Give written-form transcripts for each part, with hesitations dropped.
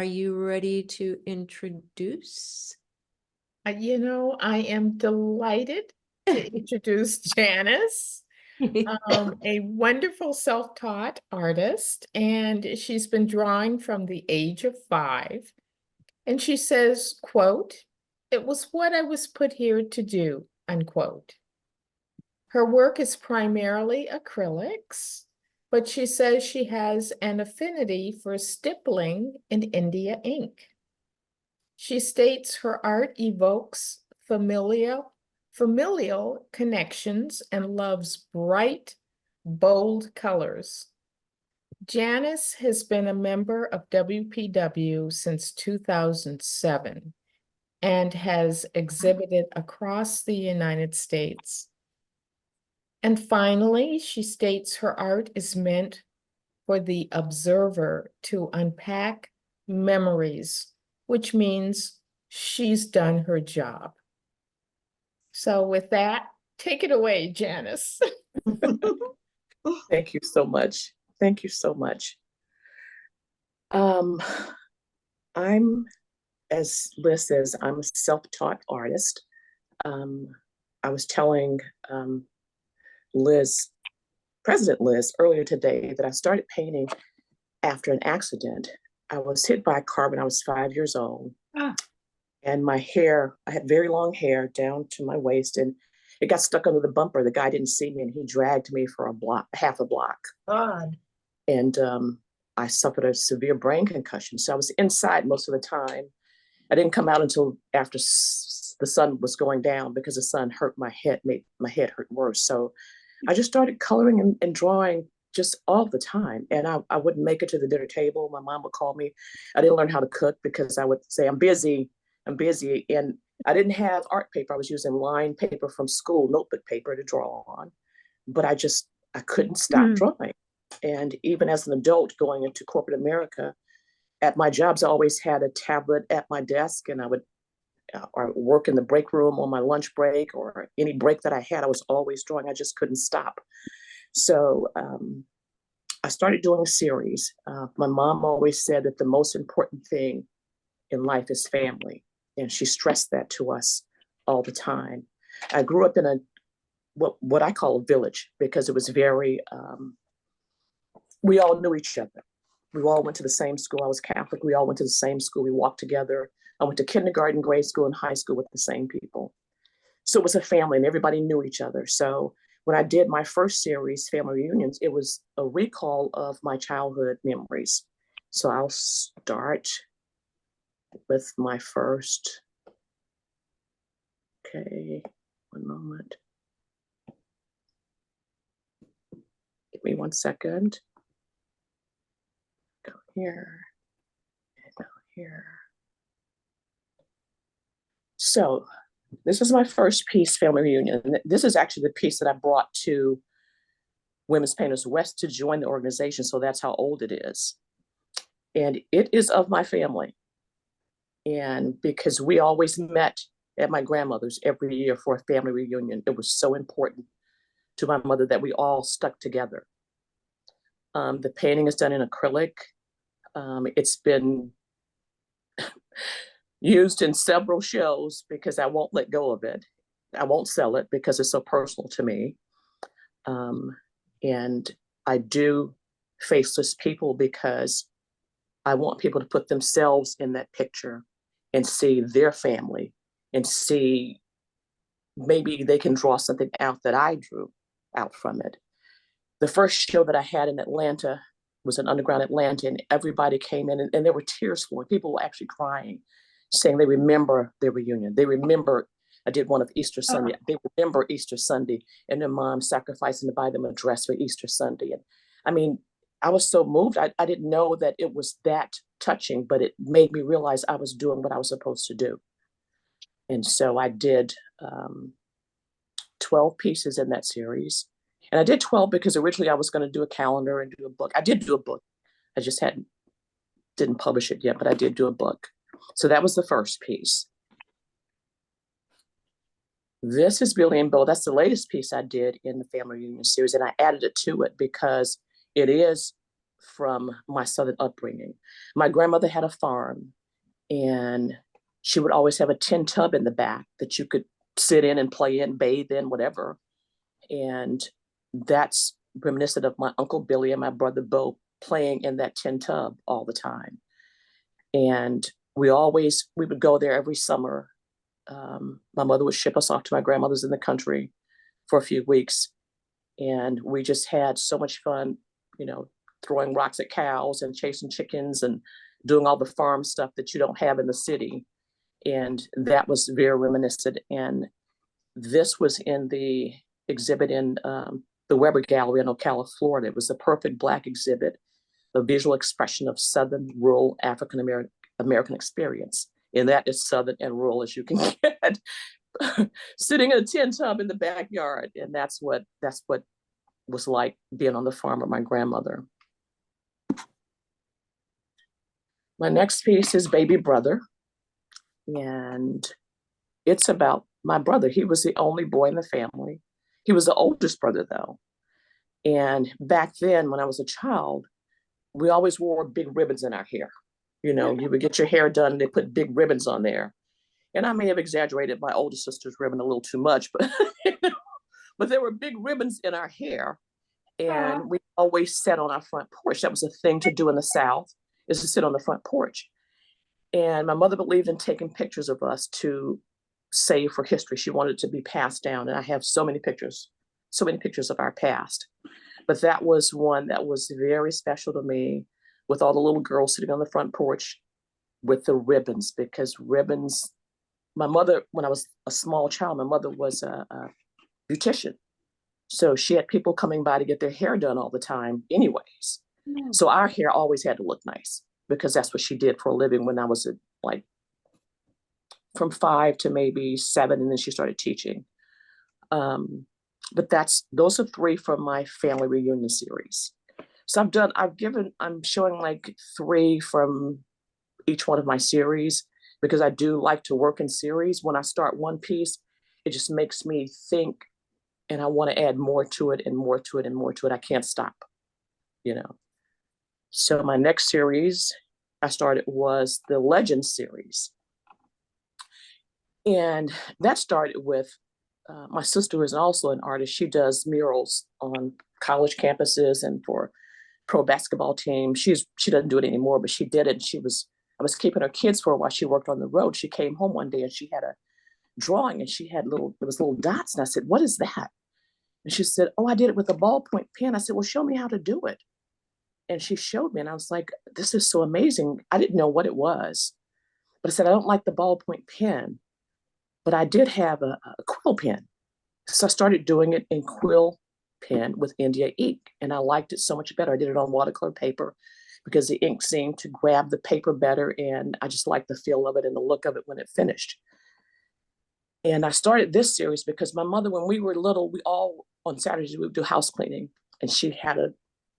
are you ready to introduce? You know, I am delighted to introduce Janice, a wonderful self-taught artist, and she's been drawing from the age of 5. And she says, quote, "It was what I was put here to do," unquote. Her work is primarily acrylics, but she says she has an affinity for stippling and India ink. She states her art evokes familial connections and loves bright, bold colors. Janice has been a member of WPW since 2007 and has exhibited across the United States. And finally, she states her art is meant for the observer to unpack memories, which means she's done her job. So with that, take it away, Janice. Thank you so much. Thank you so much. I'm, as Liz says, I'm a self-taught artist. I was telling President Liz earlier today that I started painting after an accident. I was hit by a car when I was 5 years old. And my hair, I had very long hair down to my waist, and it got stuck under the bumper. The guy didn't see me, and he dragged me for half a block. God. And I suffered a severe brain concussion. So I was inside most of the time. I didn't come out until after the sun was going down, because the sun hurt my head, made my head hurt worse. So I just started coloring and drawing just all the time. And I wouldn't make it to the dinner table. My mom would call me. I didn't learn how to cook because I would say, I'm busy. And I didn't have art paper. I was using lined paper from school, notebook paper to draw on. But I couldn't stop drawing. And even as an adult going into corporate America, at my jobs, I always had a tablet at my desk, and I would or work in the break room on my lunch break, or any break that I had, I was always drawing. I just couldn't stop. So I started doing a series. My mom always said that the most important thing in life is family. And she stressed that to us all the time. I grew up in what I call a village, because it was very, we all knew each other. We all went to the same school. I was Catholic. We all went to the same school. We walked together. I went to kindergarten, grade school, and high school with the same people. So it was a family, and everybody knew each other. So when I did my first series, Family Reunions, it was a recall of my childhood memories. So I'll start with my first. Okay, one moment. Give me 1 second. Go here, and go here. So this is my first piece, Family Reunion. This is actually the piece that I brought to Women's Painters West to join the organization. So that's how old it is. And it is of my family. And because we always met at my grandmother's every year for a family reunion, it was so important to my mother that we all stuck together. The painting is done in acrylic. It's been used in several shows because I won't let go of it. I won't sell it because it's so personal to me. And I do faceless people because I want people to put themselves in that picture and see their family and see maybe they can draw something out that I drew out from it. The first show that I had in Atlanta was an underground Atlanta, and everybody came in, and there were tears flowing. People were actually crying, saying they remember their reunion. They remember, I did one of Easter Sunday. They remember Easter Sunday and their mom sacrificing to buy them a dress for Easter Sunday. And I mean, I was so moved. I didn't know that it was that touching, but it made me realize I was doing what I was supposed to do. And so I did 12 pieces in that series. And I did 12 because originally I was going to do a calendar and do a book. I did do a book. I just didn't publish it yet, but I did do a book. So that was the first piece. This is Billy and Bo. That's the latest piece I did in the Family Reunion series. And I added it to it because it is from my Southern upbringing. My grandmother had a farm, and she would always have a tin tub in the back that you could sit in and play in, bathe in, whatever. And that's reminiscent of my Uncle Billy and my brother Bo playing in that tin tub all the time. And we would go there every summer. My mother would ship us off to my grandmother's in the country for a few weeks. And we just had so much fun, throwing rocks at cows and chasing chickens and doing all the farm stuff that you don't have in the city. And that was very reminiscent. And this was in the exhibit in the Weber Gallery in Ocala, Florida. It was the perfect Black exhibit, a visual expression of Southern rural African American experience. And that is Southern and rural as you can get. Sitting in a tin tub in the backyard. And that's what was like being on the farm with my grandmother. My next piece is Baby Brother. And it's about my brother. He was the only boy in the family. He was the oldest brother, though. And back then, when I was a child, we always wore big ribbons in our hair. You would get your hair done, and they put big ribbons on there. And I may have exaggerated my older sister's ribbon a little too much, but but there were big ribbons in our hair. And we always sat on our front porch. That was a thing to do in the South, is to sit on the front porch. And my mother believed in taking pictures of us to save for history. She wanted it to be passed down. And I have so many pictures of our past. But that was one that was very special to me, with all the little girls sitting on the front porch with the ribbons, because ribbons, my mother, when I was a small child, my mother was a beautician. So she had people coming by to get their hair done all the time anyways. So our hair always had to look nice, because that's what she did for a living when I was like from 5 to maybe 7, and then she started teaching. But those are 3 from my family reunion series. So I'm showing like 3 from each one of my series, because I do like to work in series. When I start one piece, it just makes me think, and I want to add more to it and more to it and more to it. I can't stop, So my next series I started was the Legends series. And that started with my sister, who is also an artist. She does murals on college campuses and for pro basketball team. She doesn't do it anymore, but she did it. I was keeping her kids for her while she worked on the road. She came home one day and she had a drawing, and she had little dots. And I said, "What is that?" And she said, "Oh, I did it with a ballpoint pen." I said, "Well, show me how to do it." And she showed me, and I was like, "This is so amazing." I didn't know what it was, but I said, "I don't like the ballpoint pen, but I did have a quill pen." So I started doing it in quill pen with India ink, and I liked it so much better. I did it on watercolor paper because the ink seemed to grab the paper better, and I just liked the feel of it and the look of it when it finished. And I started this series because my mother, when we were little, we all, on Saturdays, we would do house cleaning, and she had a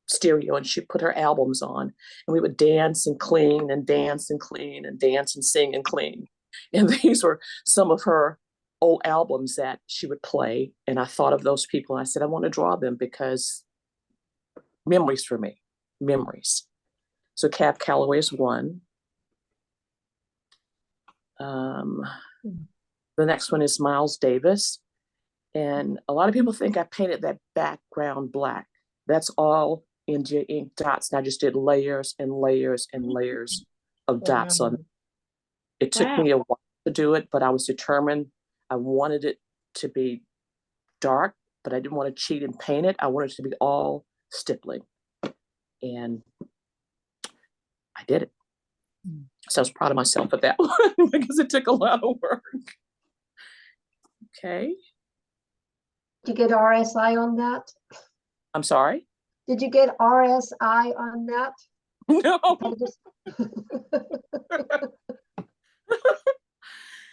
stereo, and she put her albums on, and we would dance and clean and dance and clean and dance and sing and clean. And these were some of her old albums that she would play. And I thought of those people, and I said, I want to draw them, because memories for me, memories. So Cab Calloway is one. The next one is Miles Davis. And a lot of people think I painted that background black. That's all India ink dots. And I just did layers and layers and layers of dots on it. It took me a while to do it, but I was determined. I wanted it to be dark, but I didn't want to cheat and paint it. I wanted it to be all stippling. And I did it. So I was proud of myself for that one, because it took a lot of work. Okay. Did you get RSI on that? I'm sorry? Did you get RSI on that? No.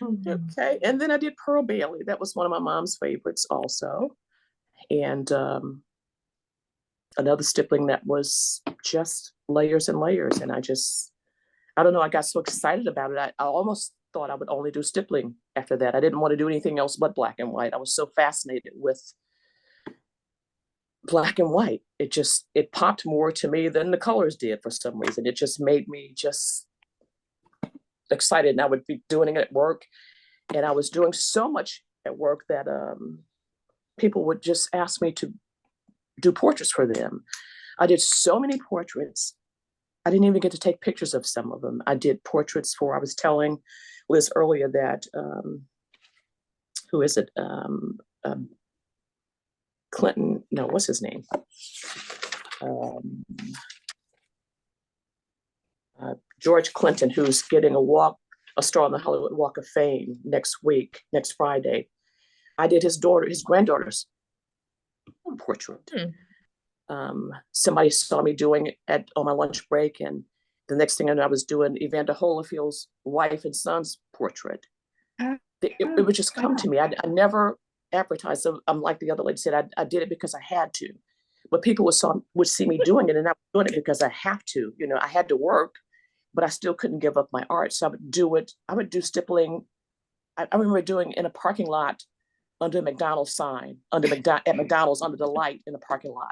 Okay. And then I did Pearl Bailey. That was one of my mom's favorites also. And another stippling that was just layers and layers. And I don't know, I got so excited about it. I almost thought I would only do stippling after that. I didn't want to do anything else but black and white. I was so fascinated with black and white. It popped more to me than the colors did for some reason. It just made me just excited. And I would be doing it at work. And I was doing so much at work that people would just ask me to do portraits for them. I did so many portraits. I didn't even get to take pictures of some of them. I did portraits for, I was telling Liz earlier that, who is it? Clinton, no, what's his name? George Clinton, who's getting a star on the Hollywood Walk of Fame next Friday. I did his granddaughter's portrait. Somebody saw me doing it on my lunch break, and the next thing I know, I was doing Evander Holyfield's wife and son's portrait. It would just come to me. I never advertised. So I'm like the other lady said, I did it because I had to. But people would see me doing it, and I was doing it because I have to. You know, I had to work, but I still couldn't give up my art. So I would do it. I would do stippling. I remember doing in a parking lot under a McDonald's sign, at McDonald's under the light in the parking lot,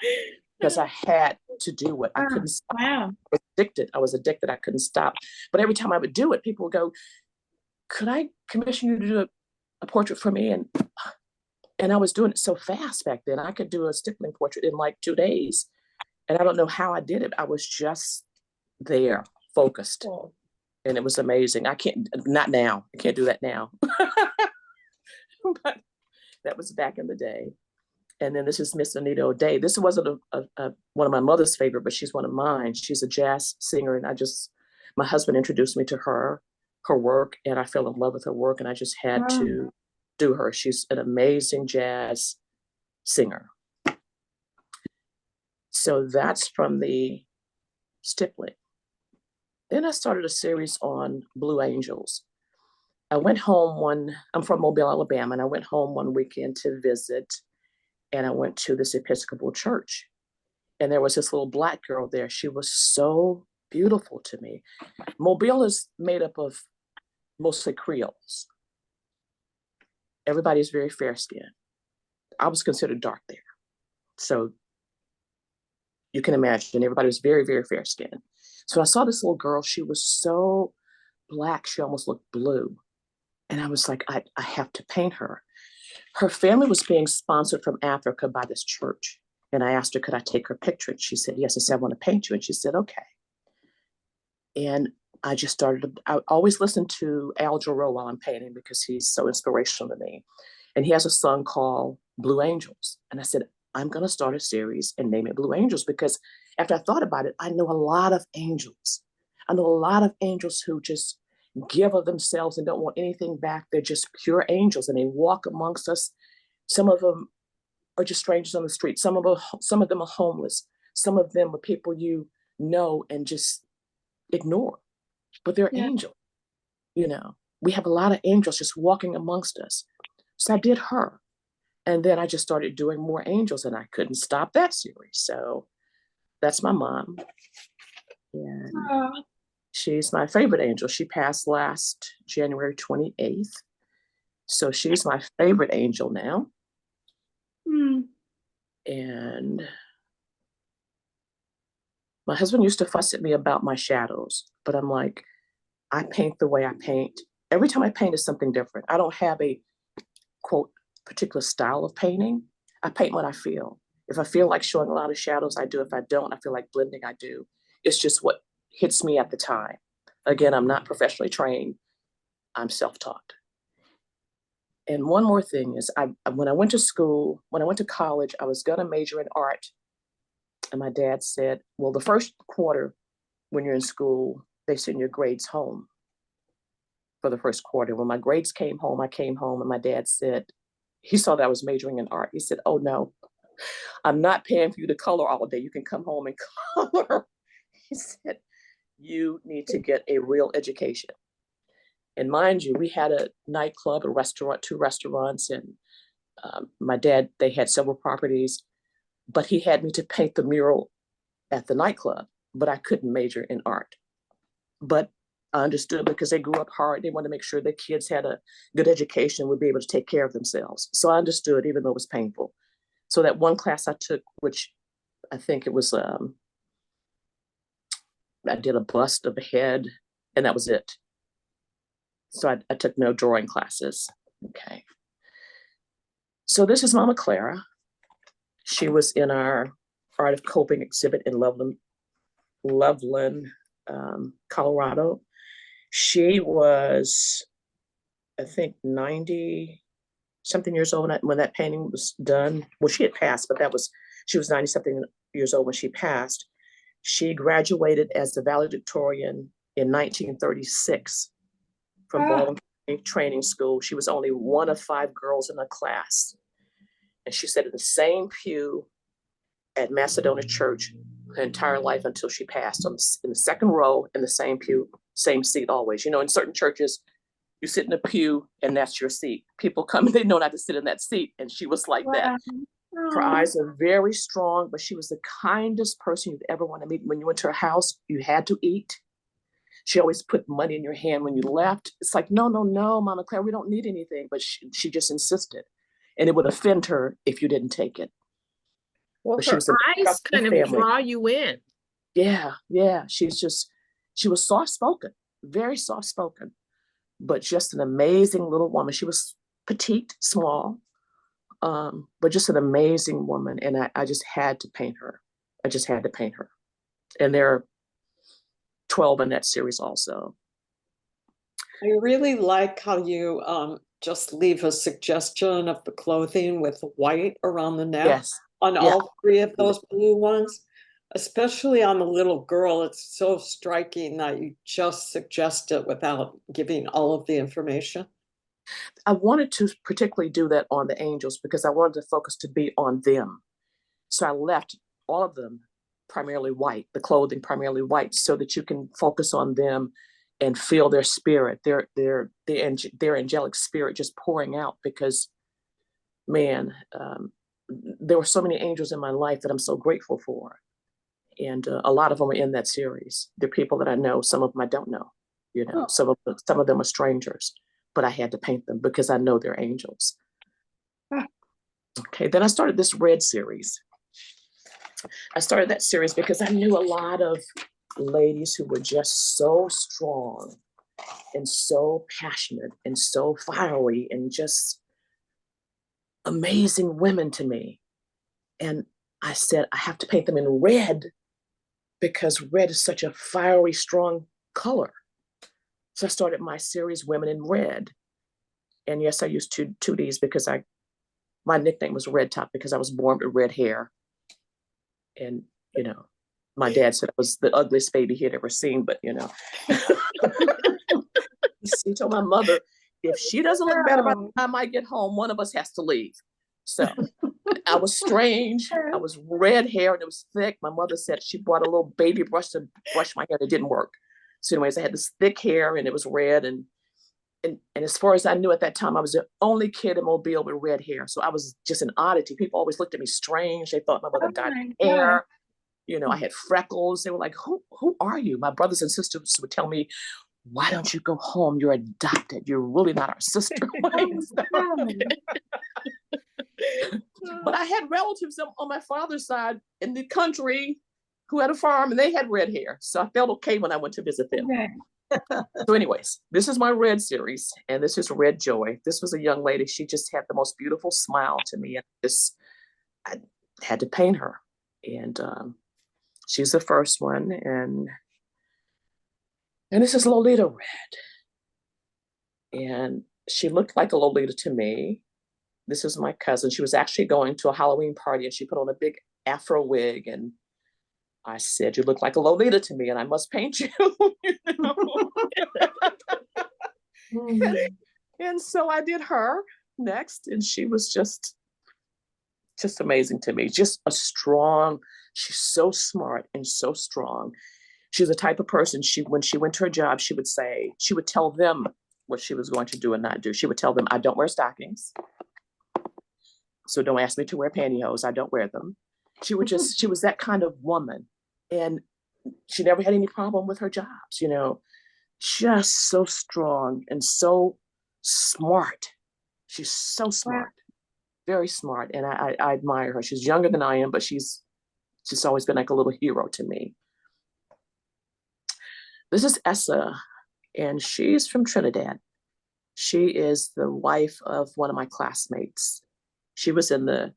because I had to do it. I couldn't stop. Wow. I was addicted. I couldn't stop. But every time I would do it, people would go, could I commission you to do a portrait for me? And I was doing it so fast back then. I could do a stippling portrait in like 2 days. And I don't know how I did it. I was just there, focused. Cool. And it was amazing. Not now. I can't do that now. But that was back in the day. And then this is Miss Anita O'Day. This wasn't one of my mother's favorite, but she's one of mine. She's a jazz singer. And my husband introduced me to her work, and I fell in love with her work, and I just had to do her. She's an amazing jazz singer. So that's from the stippling. Then I started a series on Blue Angels. I went home I'm from Mobile, Alabama, and I went home one weekend to visit, and I went to this Episcopal church, and there was this little Black girl there. She was so beautiful to me. Mobile is made up of mostly Creoles. Everybody's very fair skinned. I was considered dark there. So you can imagine everybody was very, very fair skinned. So I saw this little girl. She was so Black, she almost looked blue. And I was like, I have to paint her. Her family was being sponsored from Africa by this church. And I asked her, could I take her picture? And she said, yes. I said, I want to paint you. And she said, okay. And I just I always listen to Al Jarreau while I'm painting because he's so inspirational to me. And he has a song called Blue Angels. And I said, I'm going to start a series and name it Blue Angels, because after I thought about it, I know a lot of angels. I know a lot of angels who just give of themselves and don't want anything back. They're just pure angels, and they walk amongst us. Some of them are just strangers on the street. Some of them are homeless. Some of them are people you know and just ignore, but they're angels. You know, we have a lot of angels just walking amongst us. So I did her. And then I just started doing more angels, and I couldn't stop that series. So that's my mom. And she's my favorite angel. She passed last January 28th. So she's my favorite angel now. And my husband used to fuss at me about my shadows, but I'm like, I paint the way I paint. Every time I paint is something different. I don't have a, quote, particular style of painting. I paint what I feel. If I feel like showing a lot of shadows, I do. If I don't, I feel like blending, I do. It's just what hits me at the time. Again, I'm not professionally trained. I'm self-taught. And one more thing is, when I went to college, I was gonna major in art. And my dad said, well, the first quarter when you're in school, they send your grades home for the first quarter. When my grades came home, I came home, and my dad said, he saw that I was majoring in art. He said, oh no, I'm not paying for you to color all day. You can come home and color. He said, you need to get a real education. And mind you, we had a nightclub, a restaurant, 2 restaurants, and my dad, they had several properties, but he had me to paint the mural at the nightclub, but I couldn't major in art. But I understood, because they grew up hard. They wanted to make sure their kids had a good education, would be able to take care of themselves. So I understood, even though it was painful. So that one class I took, which I think it was, I did a bust of a head, and that was it. So I took no drawing classes. Okay. So this is Mama Clara. She was in our Art of Coping exhibit in Loveland, Colorado. She was, I think, 90 something years old when that painting was done. Well, she had passed, but she was 90 something years old when she passed. She graduated as the valedictorian in 1936 from Baldwin Training School. She was only one of 5 girls in the class. And she sat in the same pew at Macedonia Church her entire life until she passed, in the second row in the same pew, same seat always. In certain churches, you sit in a pew and that's your seat. People come and they know not to sit in that seat. And she was like that. Her eyes are very strong, but she was the kindest person you'd ever want to meet. When you went to her house, you had to eat. She always put money in your hand when you left. It's like, no, Mama Claire, we don't need anything. But she just insisted. And it would offend her if you didn't take it. Well, But her eyes kind of draw you in. Yeah. She was soft-spoken, very soft-spoken, but just an amazing little woman. She was petite, small, but just an amazing woman. And I just had to paint her. And there are 12 in that series also. I really like how you just leave a suggestion of the clothing with white around the neck. Yes. On all 3 of those blue ones, especially on the little girl. It's so striking that you just suggest it without giving all of the information. I wanted to particularly do that on the angels because I wanted the focus to be on them. So I left all of them primarily white, the clothing primarily white, so that you can focus on them and feel their spirit, their angelic spirit just pouring out. Because, man, there were so many angels in my life that I'm so grateful for. And a lot of them are in that series. They're people that I know. Some of them I don't know. Some of them are strangers, but I had to paint them because I know they're angels. Okay, then I started this red series. I started that series because I knew a lot of ladies who were just so strong and so passionate and so fiery and just amazing women to me. And I said, I have to paint them in red because red is such a fiery, strong color. So I started my series, Women in Red. And yes, I used two Ds because my nickname was Red Top because I was born with red hair. And, my dad said I was the ugliest baby he had ever seen, but, he told my mother, if she doesn't look better by the time I get home, one of us has to leave. So I was strange. I was red hair and it was thick. My mother said she bought a little baby brush to brush my hair. It didn't work. So anyways, I had this thick hair and it was red. And as far as I knew at that time, I was the only kid in Mobile with red hair. So I was just an oddity. People always looked at me strange. They thought my mother dyed my hair. I had freckles. They were like, who are you? My brothers and sisters would tell me, why don't you go home? You're adopted. You're really not our sister. But I had relatives on my father's side in the country who had a farm and they had red hair. So I felt okay when I went to visit them. So anyways, this is my red series and this is Red Joy. This was a young lady. She just had the most beautiful smile to me. And I had to paint her. And she's the first one. And this is Lolita Red. And she looked like a Lolita to me. This is my cousin. She was actually going to a Halloween party and she put on a big afro wig. And I said, you look like a Lolita to me and I must paint you. And so I did her next. And she was just amazing to me. Just she's so smart and so strong. She's the type of person, when she went to her job, she would tell them what she was going to do and not do. She would tell them, I don't wear stockings. So don't ask me to wear pantyhose. I don't wear them. She was that kind of woman. And she never had any problem with her jobs, just so strong and so smart. She's so smart, very smart, and I admire her. She's younger than I am, but she's always been like a little hero to me. This is Essa, and she's from Trinidad. She is the wife of one of my classmates. She was in the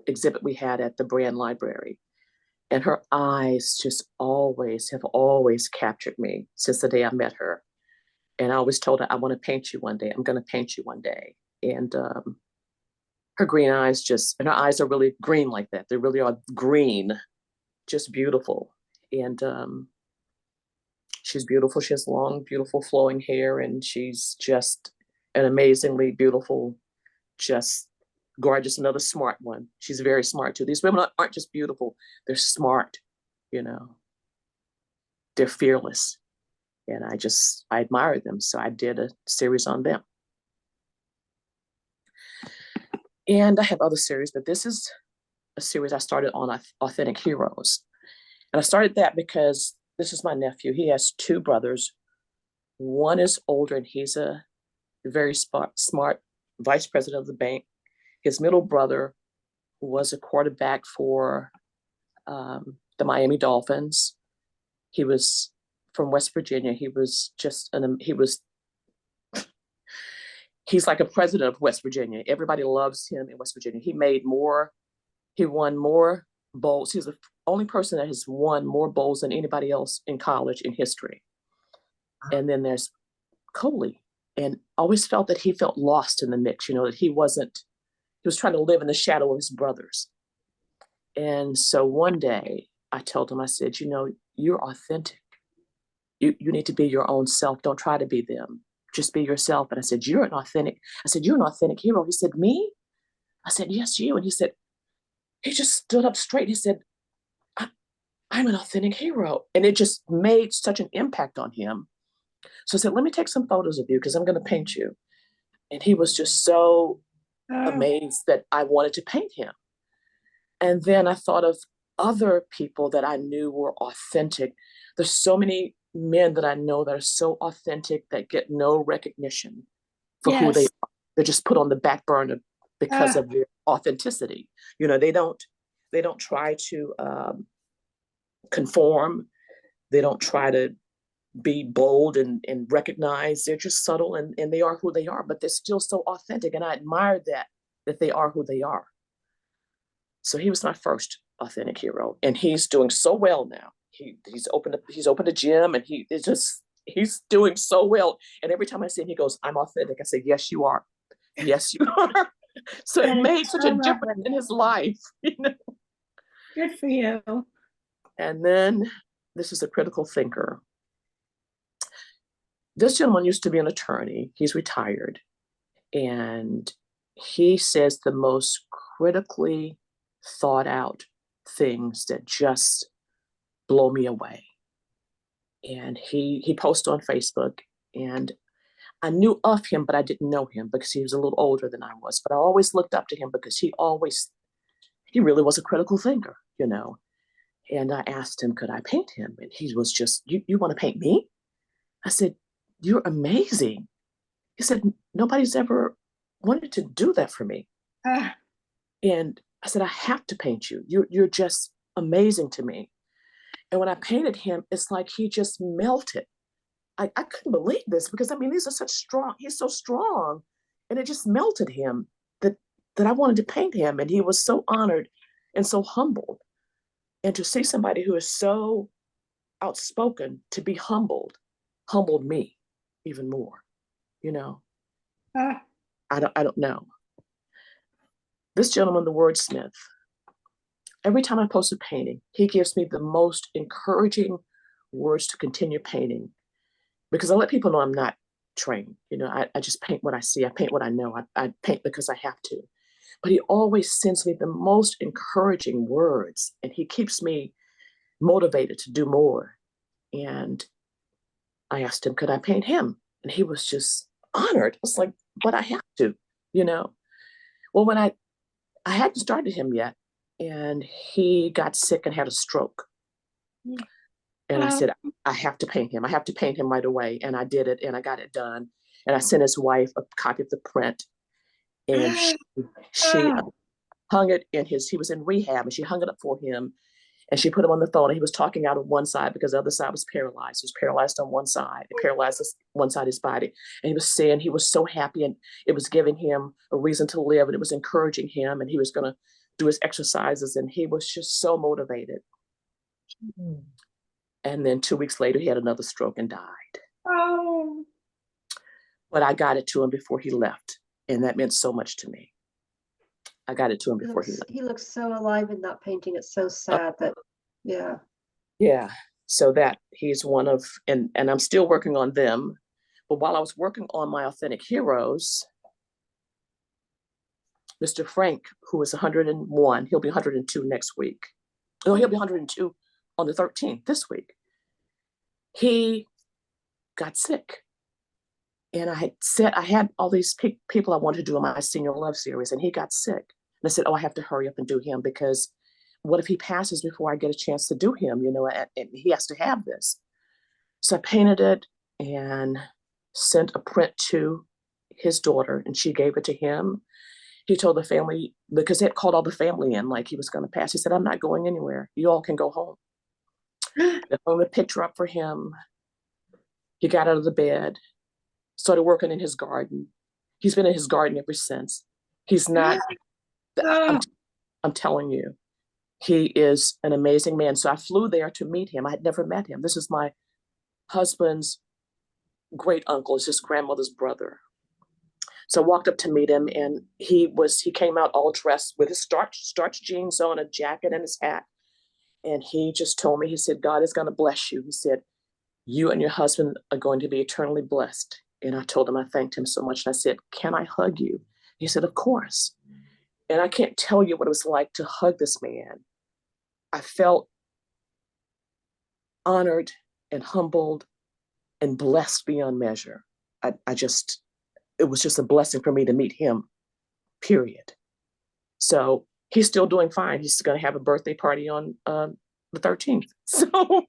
exhibit we had at the Brand Library, and her eyes just have always captured me since the day I met her. And I always told her, I want to paint you one day. I'm going to paint you one day. And her green eyes and her eyes are really green like that. They really are green, just beautiful. And she's beautiful. She has long, beautiful flowing hair, and she's just an amazingly beautiful, just gorgeous, another smart one. She's very smart too. These women aren't just beautiful, they're smart, they're fearless. And I admire them. So I did a series on them. And I have other series, but this is a series I started on Authentic Heroes. And I started that because this is my nephew. He has two brothers. One is older, and he's a very smart vice president of the bank. His middle brother was a quarterback for the Miami Dolphins. He was from West Virginia. He was he's like a president of West Virginia. Everybody loves him in West Virginia. He won more bowls. He's the only person that has won more bowls than anybody else in college in history. And then there's Coley, and always felt that he felt lost in the mix, that he was trying to live in the shadow of his brothers. And so one day I told him, I said, you're authentic. You need to be your own self. Don't try to be them. Just be yourself. And I said, you're an authentic hero. He said, me? I said, yes, you. And he just stood up straight. He said, I'm an authentic hero. And it just made such an impact on him. So I said, let me take some photos of you because I'm going to paint you. And he was just so amazed that I wanted to paint him. And then I thought of other people that I knew were authentic. There's so many men that I know that are so authentic that get no recognition for who they are. They're just put on the back burner because of their authenticity. They don't try to conform. They don't try to be bold and recognize. They're just subtle and they are who they are, but they're still so authentic. And I admire that they are who they are. So he was my first authentic hero, and he's doing so well now. He's opened a gym, and he's doing so well. And every time I see him, he goes, I'm authentic. I say, yes, you are. Yes, you are. So it made such a difference in his life. Good for you. And then this is a critical thinker. This gentleman used to be an attorney. He's retired. And he says the most critically thought out things that just blow me away. And he posted on Facebook, and I knew of him, but I didn't know him because he was a little older than I was. But I always looked up to him because he really was a critical thinker, And I asked him, could I paint him? And he was just, you want to paint me? I said, you're amazing. He said, nobody's ever wanted to do that for me. And I said, I have to paint you. You're just amazing to me. And when I painted him, it's like he just melted. I couldn't believe this because he's so strong. And it just melted him that I wanted to paint him. And he was so honored and so humbled. And to see somebody who is so outspoken to be humbled me even more, I don't know. This gentleman, the wordsmith, every time I post a painting, he gives me the most encouraging words to continue painting, because I let people know I'm not trained. I just paint what I see. I paint what I know. I paint because I have to. But he always sends me the most encouraging words, and he keeps me motivated to do more. And I asked him, could I paint him? And he was just honored. I was like, but I have to, Well, when I hadn't started him yet, and he got sick and had a stroke. And I said, I have to paint him. I have to paint him right away. And I did it, and I got it done. And I sent his wife a copy of the print. And she hung it in his, he was in rehab, and she hung it up for him. And she put him on the phone, and he was talking out of one side because the other side was paralyzed. He was paralyzed on one side. It paralyzed one side of his body. And he was saying he was so happy, and it was giving him a reason to live, and it was encouraging him, and he was going to do his exercises, and he was just so motivated. Mm. And then 2 weeks later, he had another stroke and died. Oh, But I got it to him before he left, and that meant so much to me. I got it to him before he left. He looks so alive in that painting. It's so sad that, yeah. Yeah, so that he's one of, and I'm still working on them. But while I was working on my authentic heroes, Mr. Frank, who is 101, he'll be 102 next week. No, he'll be 102 on the 13th this week. He got sick. And I had said, I had all these people I wanted to do in my Senior Love series, and he got sick. And I said, oh, I have to hurry up and do him, because what if he passes before I get a chance to do him, and he has to have this. So I painted it and sent a print to his daughter, and she gave it to him. He told the family, because they had called all the family in, like he was going to pass. He said, I'm not going anywhere. You all can go home. They hung a picture up for him. He got out of the bed, started working in his garden. He's been in his garden ever since. He's not, I'm telling you, he is an amazing man. So I flew there to meet him. I had never met him. This is my husband's great uncle, it's his grandmother's brother. So I walked up to meet him, and he came out all dressed with his starch jeans on, a jacket and his hat. And he just told me, he said, God is going to bless you. He said, you and your husband are going to be eternally blessed. And I told him, I thanked him so much. And I said, can I hug you? He said, of course. And I can't tell you what it was like to hug this man. I felt honored and humbled and blessed beyond measure. It was just a blessing for me to meet him, period. So he's still doing fine. He's going to have a birthday party on the 13th. So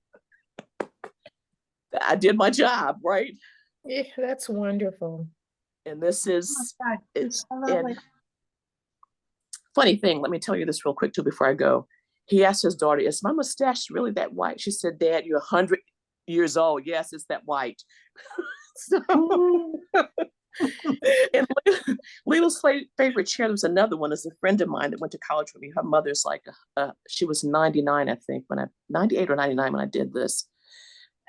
I did my job, right? Yeah, that's wonderful. And this is, God. it's, I love and it. funny thing, let me tell you this real quick too before I go. He asked his daughter, is my mustache really that white? She said, Dad, you're 100 years old. Yes, it's that white. So, and Leela's favorite chair, there was another one, is a friend of mine that went to college with me. Her mother's like, she was 99, I think, 98 or 99 when I did this.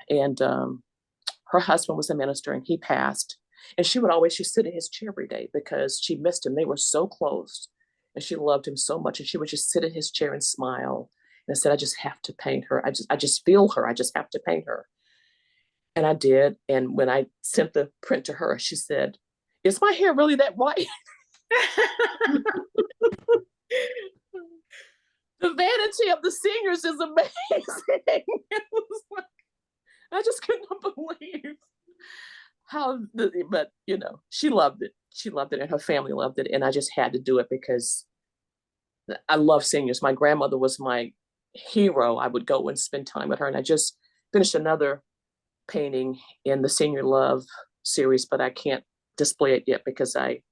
And her husband was a minister, and he passed. And she sit in his chair every day because she missed him. They were so close, and she loved him so much. And she would just sit in his chair and smile. And I said, I just have to paint her. I just feel her. I just have to paint her. And I did. And when I sent the print to her, she said, is my hair really that white? The vanity of the seniors is amazing. It was like, I just couldn't believe how, but she loved it. She loved it, and her family loved it. And I just had to do it because I love seniors. My grandmother was my hero. I would go and spend time with her. And I just finished another painting in the Senior Love series, but I can't display it yet because I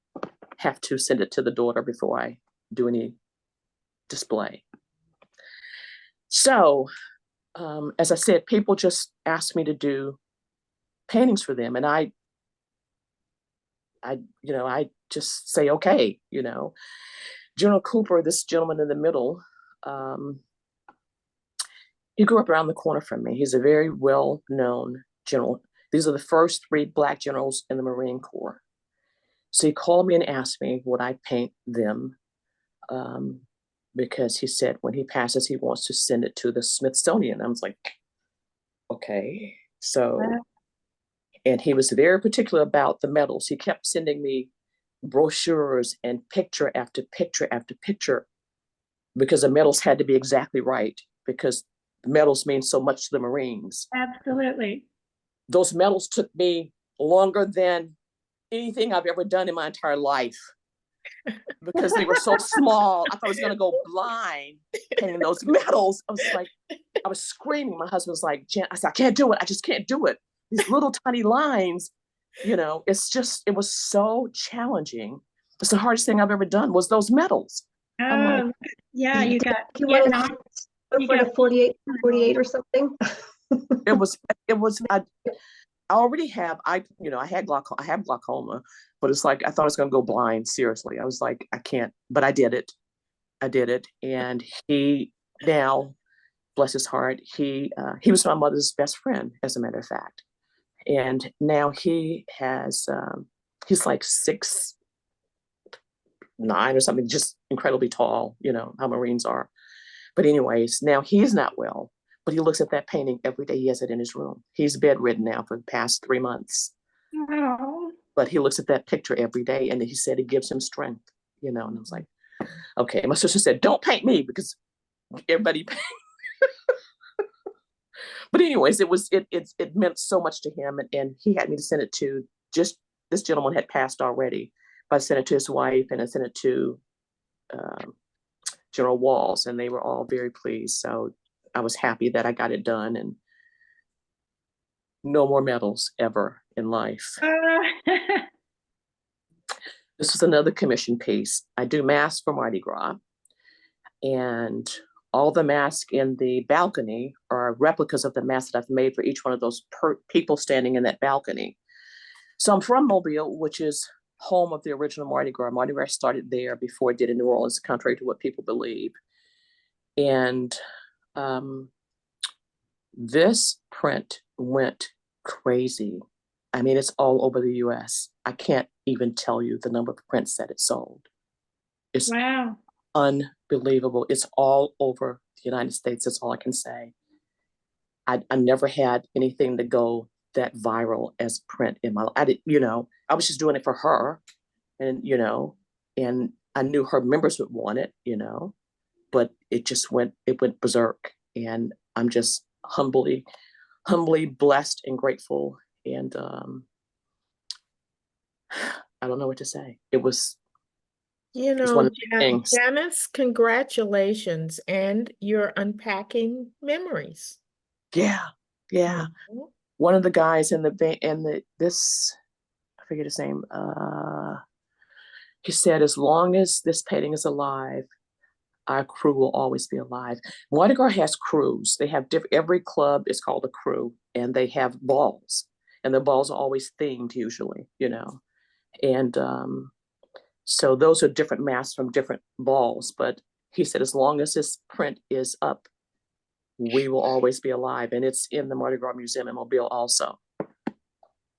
have to send it to the daughter before I do any display. So, as I said, people just ask me to do paintings for them, and I just say, okay, General Cooper, this gentleman in the middle, he grew up around the corner from me. He's a very well-known general. These are the first 3 Black generals in the Marine Corps. So he called me and asked me would I paint them, because he said when he passes, he wants to send it to the Smithsonian. I was like, okay. So, and he was very particular about the medals. He kept sending me brochures and picture after picture after picture, because the medals had to be exactly right, because the medals mean so much to the Marines. Absolutely. Those medals took me longer than anything I've ever done in my entire life, because they were so small. I thought I was going to go blind painting those medals. I was screaming. My husband was like, Jan, I said, I can't do it. I just can't do it. These little tiny lines, it was so challenging. It's the hardest thing I've ever done was those medals. I'm like, Yeah, you got, You yeah, wanted no, to you for the got- 48 or something? it was, I already have, I have glaucoma, but it's like, I thought I was going to go blind. Seriously. I was like, I can't, but I did it. And he now, bless his heart, he was my mother's best friend, as a matter of fact. And now he has, he's like 6'9" or something, just incredibly tall, how Marines are. But anyways, now he's not well, but he looks at that painting every day. He has it in his room. He's bedridden now for the past 3 months, oh, but he looks at that picture every day, and he said it gives him strength, and I was like, okay. My sister said, don't paint me, because everybody but anyways, it meant so much to him, and he had me to send it to, just this gentleman had passed already, but I sent it to his wife, and I sent it to General Walls, and they were all very pleased. So I was happy that I got it done, and no more medals ever in life. This was another commission piece. I do masks for Mardi Gras, and all the masks in the balcony are replicas of the masks that I've made for each one of those people standing in that balcony. So I'm from Mobile, which is home of the original Mardi Gras. Mardi Gras started there before it did in New Orleans, contrary to what people believe. And this print went crazy. I mean, it's all over the US. I can't even tell you the number of prints that it sold. It's wow. unbelievable. It's all over the United States. That's all I can say. I never had anything to go that viral as print in my life. I was just doing it for her, and and I knew her members would want it, but it went berserk, and I'm just humbly blessed and grateful, and I don't know what to say. It was one of the things. Janice, congratulations, and you're unpacking memories. Yeah. Mhm. One of the guys in this, I forget his name. He said, as long as this painting is alive, our crew will always be alive. Mardi Gras has crews. They have every club is called a crew, and they have balls, and the balls are always themed usually, and so those are different masks from different balls. But he said, as long as this print is up, we will always be alive, and it's in the Mardi Gras Museum in Mobile also.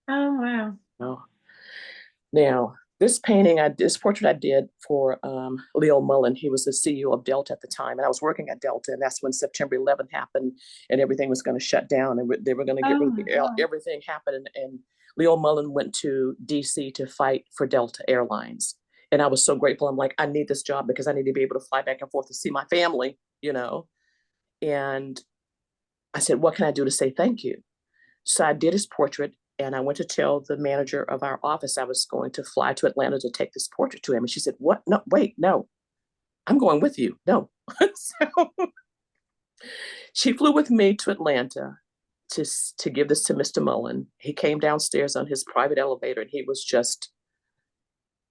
Oh, wow. Now, this portrait I did for Leo Mullen. He was the CEO of Delta at the time, and I was working at Delta, and that's when September 11th happened, and everything was going to shut down, and they were going to get rid of everything happened, and Leo Mullen went to DC to fight for Delta Airlines, and I was so grateful. I'm like, I need this job because I need to be able to fly back and forth to see my family, and I said, what can I do to say thank you? So I did his portrait, and I went to tell the manager of our office I was going to fly to Atlanta to take this portrait to him. And she said, what? No, wait, no, I'm going with you. No. So she flew with me to Atlanta to give this to Mr. Mullen. He came downstairs on his private elevator, and he was just,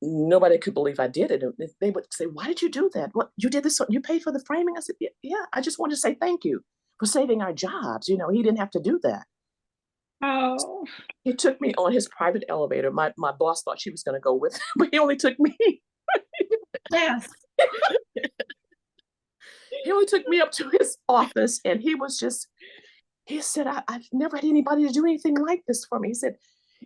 nobody could believe I did it. And they would say, why did you do that? What, you did this, you paid for the framing? I said, yeah, I just wanted to say thank you for saving our jobs. He didn't have to do that. Oh, He took me on his private elevator. My boss thought she was going to go with him, but he only took me. yes. He only took me up to his office, and he said, I've never had anybody to do anything like this for me. He said,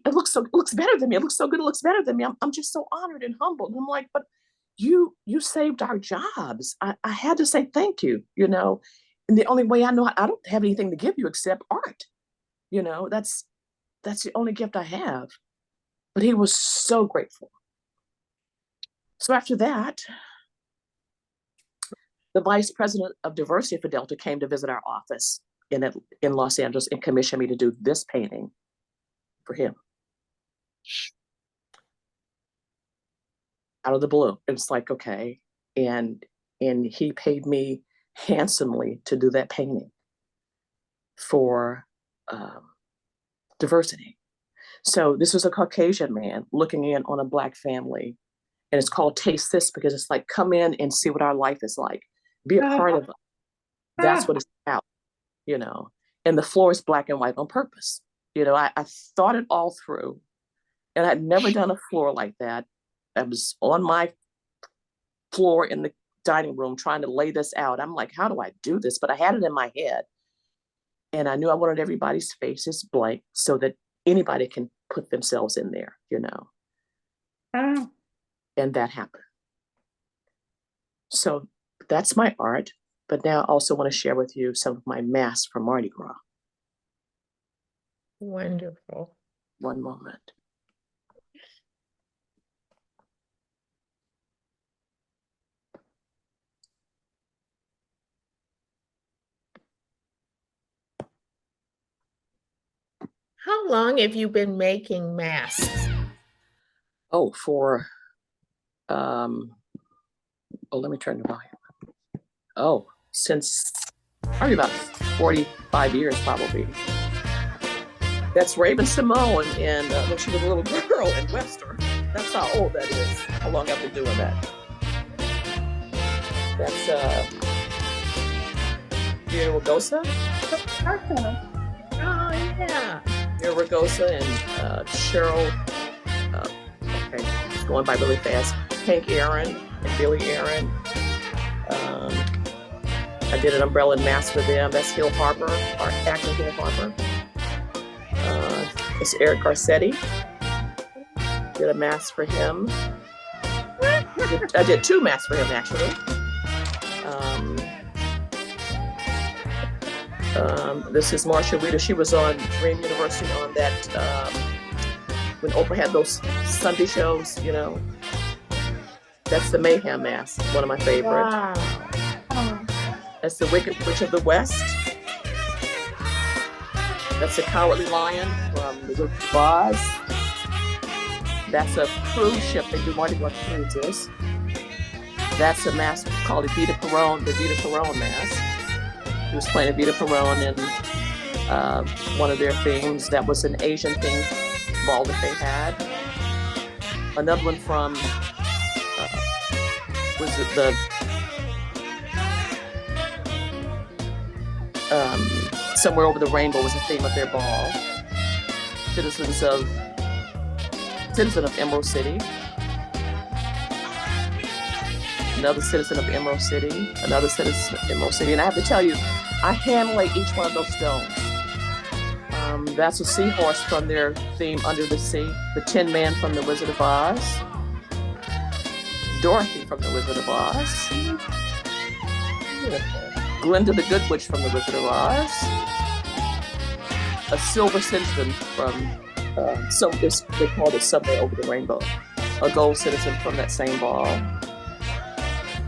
it looks better than me. It looks so good. It looks better than me. I'm just so honored and humbled. And I'm like, but you saved our jobs. I had to say thank you, and the only way I know, I don't have anything to give you except art. That's the only gift I have. But he was so grateful. So after that, the vice president of diversity for Delta came to visit our office in Los Angeles and commissioned me to do this painting for him. Out of the blue. It's like, okay. And he paid me handsomely to do that painting for diversity. So this was a Caucasian man looking in on a Black family, And it's called Taste This because it's like, come in and see what our life is like. Be a part of it. That's what it's about, you know. And the floor is black and white on purpose. You know, I thought it all through. And I'd never done a floor like that. I was on my floor in the dining room trying to lay this out. I'm like, how do I do this? But I had it in my head. And I knew I wanted everybody's faces blank so that anybody can put themselves in there, you know. Oh, And that happened. So that's my art. But now I also want to share with you some of my masks from Mardi Gras. Wonderful. One moment. How long have you been making masks? Oh, let me turn the volume up. Oh, since probably about 45 years, probably. That's Raven Simone, and when she was a little girl in Western. That's how old that is, how long I've been doing that. That's Vera Ragosa. Oh, yeah. Vera Ragosa and Cheryl, okay, it's going by really fast. Hank Aaron and Billy Aaron. I did an umbrella mask for them. That's Hill Harper, or actor Hill Harper. It's Eric Garcetti. Did a mask for him. I did 2 masks for him, actually. This is Marsha Weeder. She was on Dream University on that, when Oprah had those Sunday shows, you know. That's the Mayhem mask, one of my favorites. Wow. oh, That's the Wicked Witch of the West. That's the Cowardly Lion from the Wizard of Oz. That's a cruise ship. They do Mardi Gras cruises. That's a mask called Evita Peron, the Evita Peron mask. He was playing Evita Peron in one of their themes. That was an Asian theme ball that they had. Another one from, was it the, Somewhere Over the Rainbow was the theme of their ball. Citizen of Emerald City. Another citizen of Emerald City. Another citizen of Emerald City. And I have to tell you, I hand lay each one of those stones. That's a seahorse from their theme Under the Sea. The Tin Man from the Wizard of Oz. Dorothy from the Wizard of Oz. Glinda the Good Witch from the Wizard of Oz. A silver citizen from, they called it Somewhere Over the Rainbow. A gold citizen from that same ball.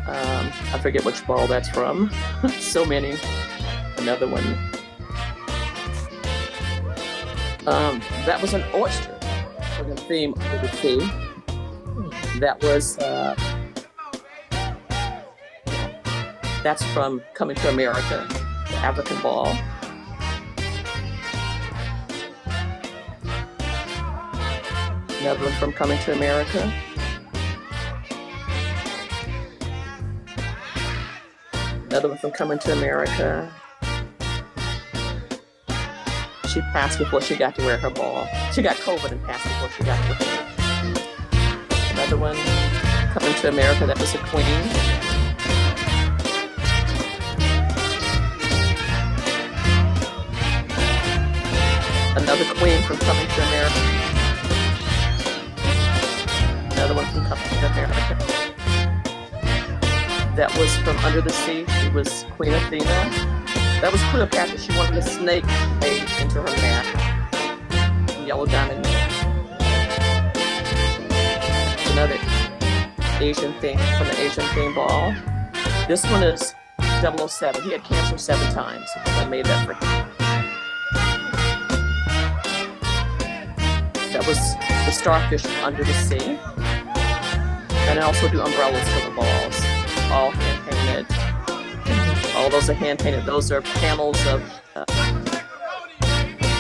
I forget which ball that's from. So many. Another one. That was an oyster for the theme of the sea. That was, that's from Coming to America, the African ball. Another one from Coming to America. Another one from Coming to America. She passed before she got to wear her ball. She got COVID and passed before she got to wear it. Another one, Coming to America, that was a queen. Another queen from Coming to America. Another one from Coming to America. That was from Under the Sea. She was Queen Athena. That was Cleopatra. She wanted a snake made into her mask. Yellow diamond. Another Asian thing from the Asian theme ball. This one is 007. He had cancer 7 times. I made that for him. That was the starfish from Under the Sea. And I also do umbrellas for the balls. All hand painted. All those are hand painted. Those are panels of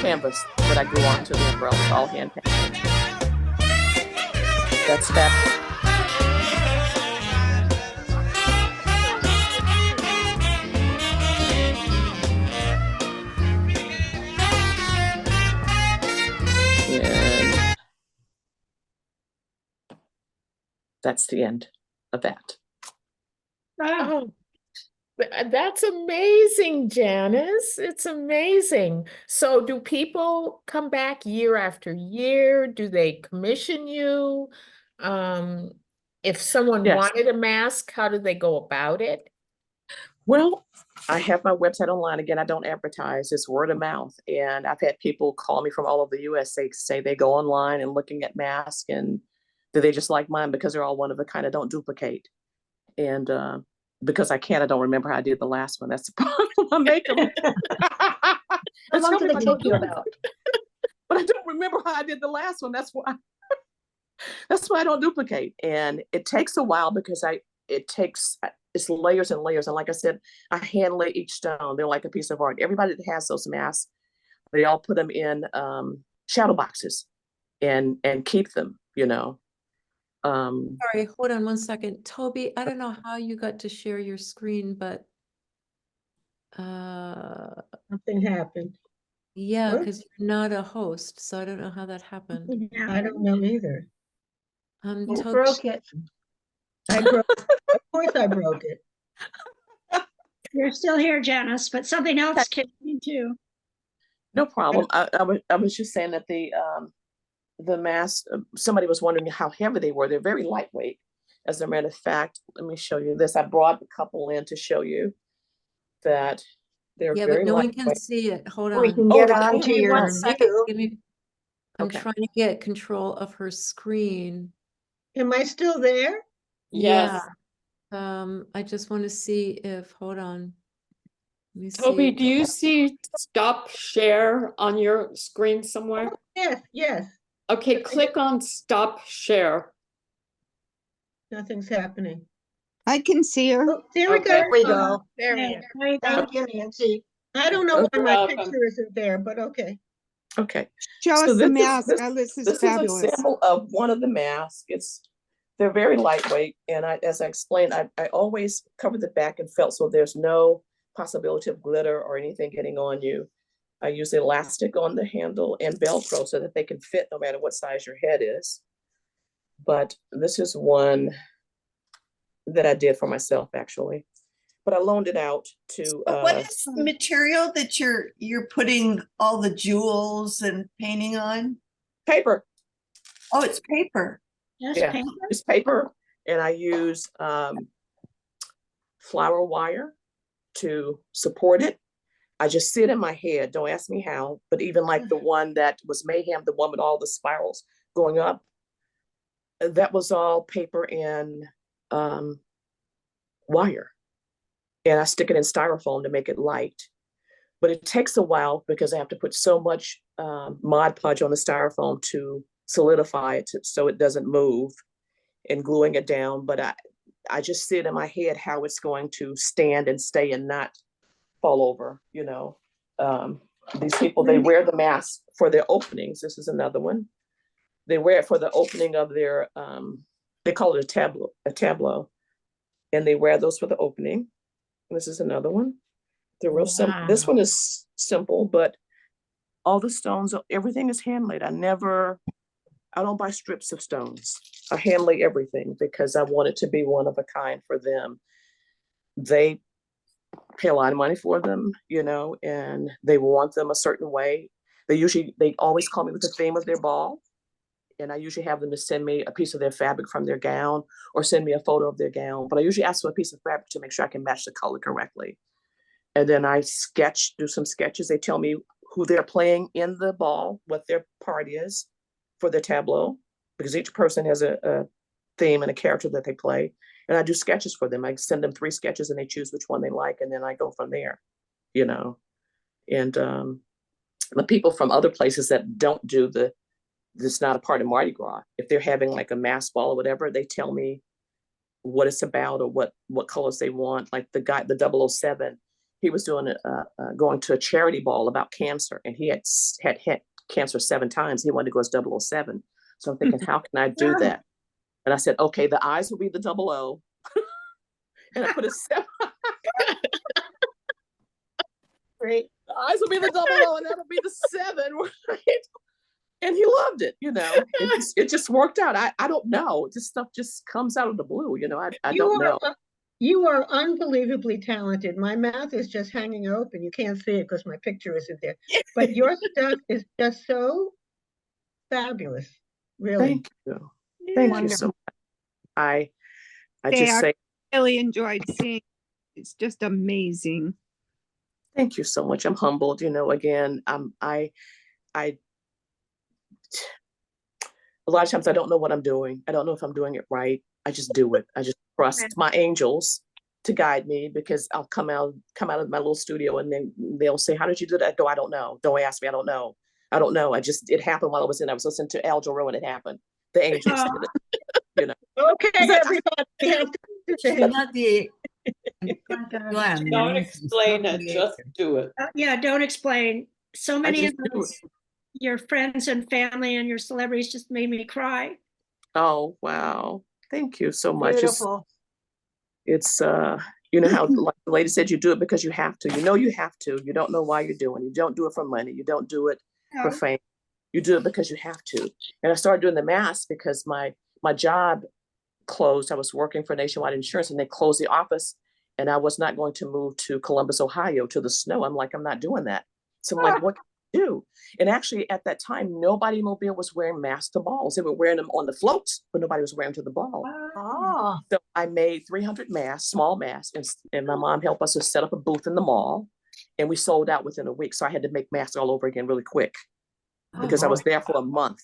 canvas that I glue onto the umbrellas. All hand painted. That's that. that's the end of that. Ah, Oh, that's amazing, Janice. It's amazing. So do people come back year after year? Do they commission you? If someone Yes. wanted a mask, how do they go about it? Well, I have my website online. Again, I don't advertise, it's word of mouth. And I've had people call me from all over the US. They say they go online and looking at masks and do they just like mine because they're all one of a kind. I don't duplicate. And because I can't, I don't remember how I did the last one. That's the problem. I make them. How long do they take you about? But I don't remember how I did the last one. That's why. That's why I don't duplicate. And it takes a while because it's layers and layers. And like I said, I hand lay each stone. They're like a piece of art. Everybody that has those masks, they all put them in shadow boxes and keep them, you know. Sorry, hold on one second. Toby, I don't know how you got to share your screen, but Something happened. yeah, What? because you're not a host, so I don't know how that happened. yeah. I don't know either. You Toby, broke it. I broke, of course I broke it. You're still here, Janice, but something else came in too. No problem. I was just saying that the masks, somebody was wondering how heavy they were. They're very lightweight. As a matter of fact, let me show you this. I brought a couple in to show you that they're yeah, very but no one can lightweight. see it. Hold We on. can Oh, get they on can't? to Give me your one second. view. Give me, I'm Okay. trying to get control of her screen. Am I still there? Yes. Yeah. I just want to see if, hold on. Let me Toby, see. do you see stop share on your screen somewhere? Yes, yes. Okay, click on stop share. Nothing's happening. I can see her. Oh, there we Okay. go. There we go. There we There go. you go. Thank you, Nancy. I don't know why my Welcome. picture isn't there, but okay. Okay. Show So us the this mask. is This is this is fabulous. a sample of one of the masks. They're very lightweight, and as I explained, I always cover the back in felt so there's no possibility of glitter or anything getting on you. I use elastic on the handle and Velcro so that they can fit no matter what size your head is. But this is one that I did for myself actually, but I loaned it out to. What is the material that you're putting all the jewels and painting on? Paper. Oh, it's paper. Just Yeah, paint. it's paper, and I use flower wire to support it. I just see it in my head. Don't ask me how, but even like the one that was Mayhem, the one with all the spirals going up, that was all paper and wire. And I stick it in styrofoam to make it light. But it takes a while because I have to put so much Mod Podge on the styrofoam to solidify it so it doesn't move and gluing it down. But I just see it in my head how it's going to stand and stay and not fall over, you know. These people, they wear the mask for their openings. This is another one. They wear it for the opening of their, they call it a tableau. And they wear those for the opening. This is another one. They're real simple. This Wow. one is simple, but all the stones, everything is hand laid. I don't buy strips of stones. I hand lay everything because I want it to be one of a kind for them. They pay a lot of money for them, you know, and they want them a certain way. They always call me with the theme of their ball. And I usually have them to send me a piece of their fabric from their gown or send me a photo of their gown. But I usually ask for a piece of fabric to make sure I can match the color correctly. And then I do some sketches. They tell me who they're playing in the ball, what their part is for the tableau, because each person has a theme and a character that they play. And I do sketches for them. I send them 3 sketches and they choose which one they like. And then I go from there, you know. And the people from other places that don't do this not a part of Mardi Gras, if they're having like a mass ball or whatever, they tell me what it's about or what colors they want. Like the guy, the 007, he was doing going to a charity ball about cancer, and he had cancer 7 times. He wanted to go as 007. So I'm thinking, how can I do that? And I said, okay, the eyes will be the 00. And I put a 7. Great. The eyes will be the 00, and that'll be the 7, right? And he loved it, it just worked out. I don't know. This stuff just comes out of the blue, I don't know. You are unbelievably talented. My mouth is just hanging open. You can't see it because my picture isn't there. But your stuff is just so fabulous, really. Thank you. Thank you so much. I just say really enjoyed seeing. It's just amazing. thank you so much. I'm humbled, again, I a lot of times I don't know what I'm doing. I don't know if I'm doing it right. I just do it. I just trust my angels to guide me, because I'll come out of my little studio and then they'll say, how did you do that? I go, I don't know. Don't ask me. I don't know. It happened while I was listening to Al Jarreau and it happened. The angels did it, Okay, everybody. We have to say Not the. Don't explain it, just do it. Yeah, don't explain. So many of just do those, your friends and family and your celebrities just made me cry. Oh, wow. Thank you so much. Beautiful. It's how like the lady said, you do it because you have to. You have to. You don't know why you're doing it. You don't do it for money. You don't do it for fame. You do it because you have to. And I started doing the mask because my job closed. I was working for Nationwide Insurance and they closed the office, and I was not going to move to Columbus, Ohio to the snow. I'm like, I'm not doing that. So I'm like, what can I do? And actually at that time, nobody in Mobile was wearing masks to balls. They were wearing them on the floats, but nobody was wearing them to the ball. Oh, So I made 300 masks, small masks, and my mom helped us to set up a booth in the mall, and we sold out within a week. So I had to make masks all over again really quick because I was there for a month.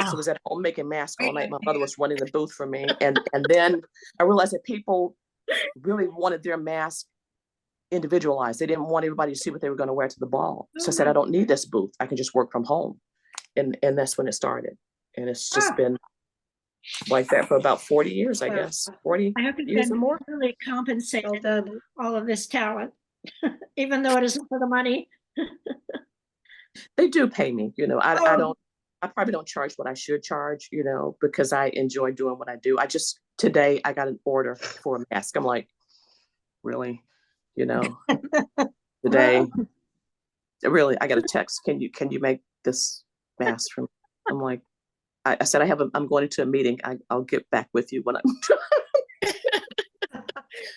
So I was at home making masks all night. My mother was running the booth for me. And then I realized that people really wanted their mask individualized. They didn't want everybody to see what they were going to wear to the ball. So I said, I don't need this booth. I can just work from home. And that's when it started. And it's just been like that for about 40 years, I guess. 40 I haven't years or been more. really compensated for all of this talent, even though it isn't for the money. They do pay me, I probably don't charge what I should charge, because I enjoy doing what I do. Today I got an order for a mask. I'm like, really, today, really, I got a text. Can you make this mask for me? I'm like, I said, I'm going into a meeting. I'll get back with you when I'm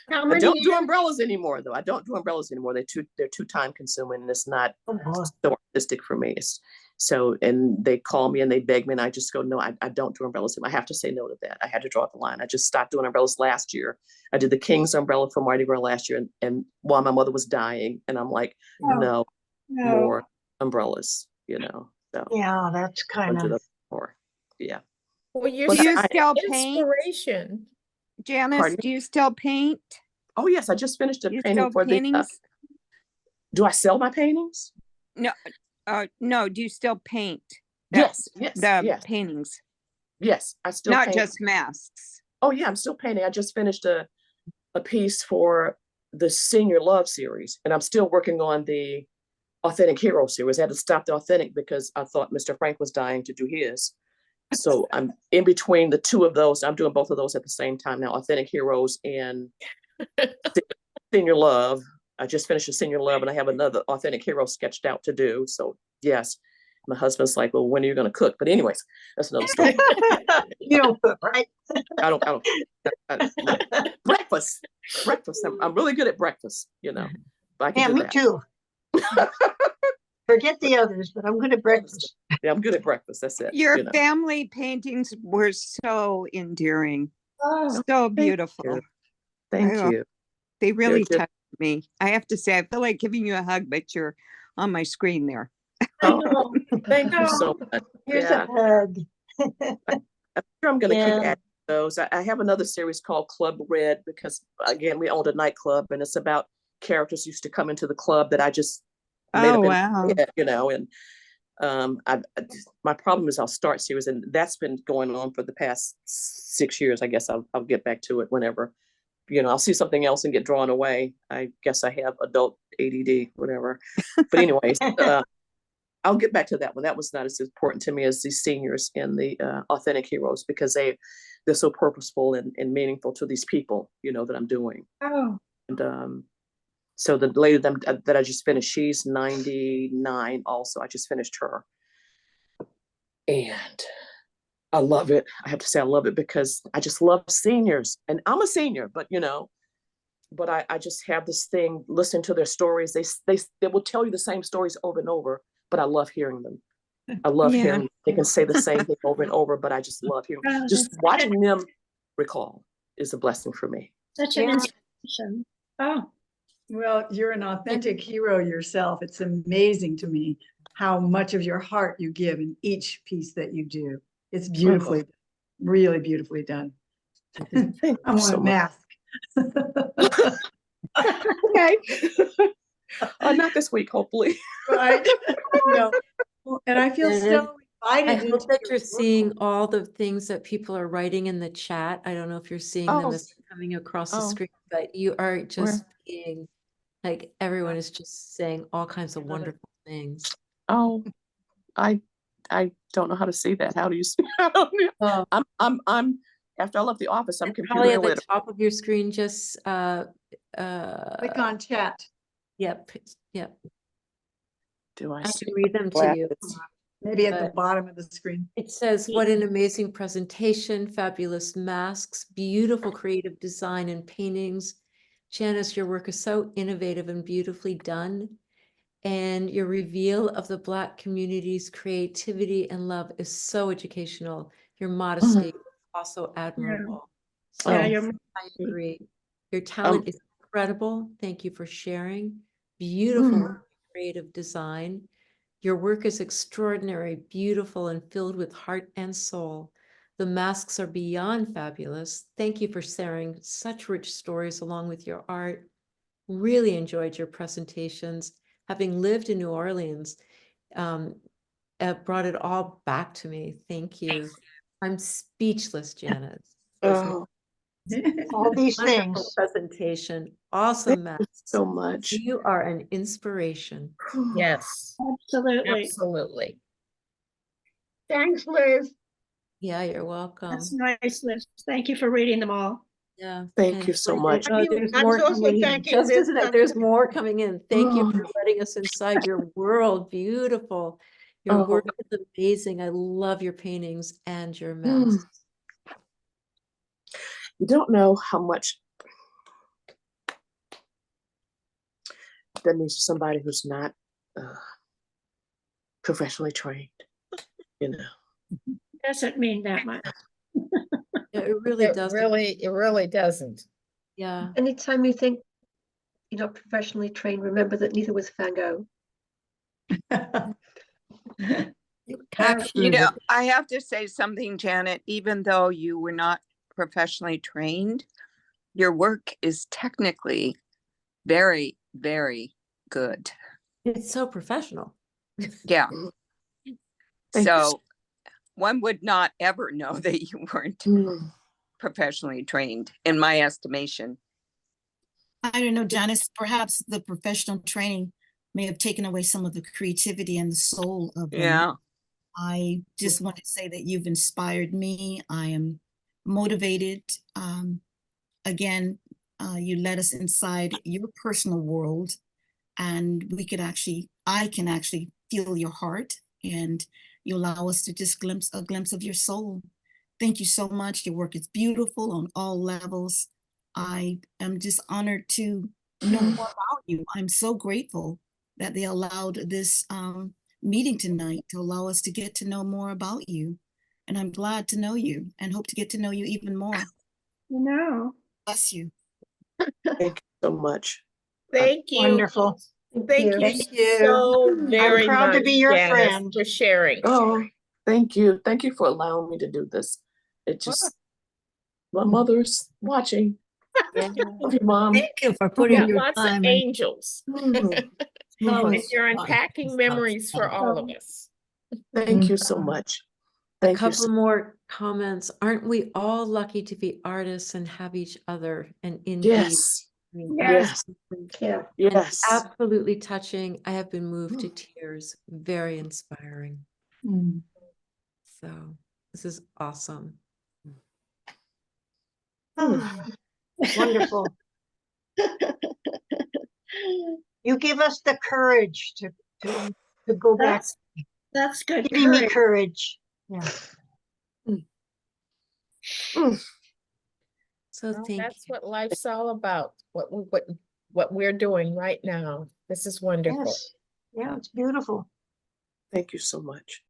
I don't do umbrellas anymore, though. I don't do umbrellas anymore. They're too time consuming, and it's not so artistic for me. And they call me and they beg me, and I just go, no, I don't do umbrellas. I have to say no to that. I had to draw the line. I just stopped doing umbrellas last year. I did the King's umbrella for Mardi Gras last year, and while my mother was dying, and I'm like, no more umbrellas, So yeah, that's kind of. Yeah. Well, you're Do you such still an paint? inspiration. Janice, Pardon? do you still paint? Oh yes, I just finished a You painting still for paintings? do I sell my paintings? No, do you still paint? Yes, The paintings, yes. I still not paint. just masks. Oh yeah, I'm still painting. I just finished a piece for the Senior Love series, and I'm still working on the Authentic Hero series. I had to stop the Authentic because I thought Mr. Frank was dying to do his. So I'm in between the two of those. I'm doing both of those at the same time now, Authentic Heroes and Senior Love. I just finished a Senior Love and I have another Authentic Hero sketched out to do. So yes, my husband's like, well, when are you going to cook? But anyways, that's another story. You don't cook, right? I don't breakfast. I'm really good at breakfast, But I can Yeah, do me that. too. Forget the others, but I'm good at breakfast. Yeah, I'm good at breakfast. That's it. Your family paintings were so endearing, Oh, so beautiful. Thank Oh, you. They really just- touched me. I have to say, I feel like giving you a hug, but you're on my screen there. Oh, thank you so much. here's Yeah. a hug. I'm sure I'm going to Yeah. keep adding those. I have another series called Club Red because, again, we owned a nightclub and it's about characters who used to come into the club that I just made Oh, up in wow. my head, and my problem is I'll start series, and that's been going on for the past 6 years. I guess I'll get back to it whenever, I'll see something else and get drawn away. I guess I have adult ADD, whatever. But anyways, I'll get back to that one. That was not as important to me as the seniors and the Authentic Heroes because they're so purposeful and meaningful to these people, that I'm doing. Oh, And so the lady that I just finished, she's 99 also. I just finished her. And I love it. I have to say I love it because I just love seniors. And I'm a senior, but but I just have this thing listening to their stories. They will tell you the same stories over and over, but I love hearing them. I love Yeah. hearing they can say the same thing over and over, but I just love hearing. Oh, Just that's watching them recall is a blessing for me. such an Yeah. inspiration. Oh, Well, you're an authentic hero yourself. It's amazing to me how much of your heart you give in each piece that you do. It's beautifully, really beautifully done. Thank you I want so a much. mask. Okay. Not this week, hopefully. Right? No. Well, and I feel Janet, so I invited hope into that your you're world. seeing all the things that people are writing in the chat. I don't know if you're seeing them Oh. as they're coming across the Oh. screen, but you are Where? just being like everyone is just saying all kinds of wonderful things. Oh, I don't know how to see that. How do you see? I don't know. Oh, I'm after I left the office, I'm computer probably at the illiterate. top of your screen, just Click on chat. yep, yep. Do I I see can read them to you. glasses? Maybe at the But bottom of the screen. it says, what an amazing presentation, fabulous masks, beautiful creative design and paintings. Janice, your work is so innovative and beautifully done. And your reveal of the Black community's creativity and love is so educational. Your modesty is also admirable. So yeah, Oh. you're I agree. Your talent is incredible. Thank you for sharing. Beautiful work, creative design. Your work is extraordinary, beautiful, and filled with heart and soul. The masks are beyond fabulous. Thank you for sharing such rich stories along with your art. Really enjoyed your presentations. Having lived in New Orleans, brought it all back to me. Thank you. I'm speechless, Janice. It was Oh, all these wonderful things. presentation. Awesome masks. so much. You are an inspiration. Yes, Absolutely. absolutely. Thanks, Liz. Yeah, you're welcome. That's nice, Liz. Thank you for reading them all. Yeah. Thank and you so like, much. there's I more was also coming in. thanking Just Liz. isn't it? There's more coming in. Thank you for Oh. letting us inside your world. Beautiful. Your Oh. work is amazing. I love your paintings and your masks. You don't know how much that means to somebody who's not professionally trained. Doesn't mean that much. It really It does. really doesn't. Yeah. Anytime you think you're not professionally trained, remember that neither was Van Gogh. You know, I have to say something, Janet, even though you were not professionally trained, your work is technically very, very good. It's so professional. Yeah. Thank you. So one would not ever know that you weren't professionally trained, in my estimation. I don't know, Janice, perhaps the professional training may have taken away some of the creativity and the soul of them. Yeah. I just want to say that you've inspired me. I am motivated. Again, you let us inside your personal world, and I can actually feel your heart, and you allow us to just glimpse of your soul. Thank you so much. Your work is beautiful on all levels. I am just honored to know more about you. I'm so grateful that they allowed this meeting tonight to allow us to get to know more about you. And I'm glad to know you and hope to get to know you even more. No. Bless you. Thank you so much. Thank you. Wonderful. Thank you Thank you. so I'm very proud to much, be your Janice, friend. for sharing. Oh, thank you. Thank you for allowing me to do this. It just, my mother's watching. Yeah. Love you, Mom. Thank you for We putting got your lots of time in. angels. Oh, And you're unpacking memories for all of us. Thank you so much. A Thank you. couple more comments. Aren't we all lucky to be artists and have each other? And indeed, Yes. I mean, Yes. Yeah. and Yes. absolutely touching. I have been moved to tears. Very inspiring. So this is awesome. wonderful. You give us the courage to go back. That's good. Giving me courage. Yeah. So Well, thank that's you. what life's all about, what we're doing right now. This is wonderful. Yes. Yeah, it's beautiful. Thank you so much.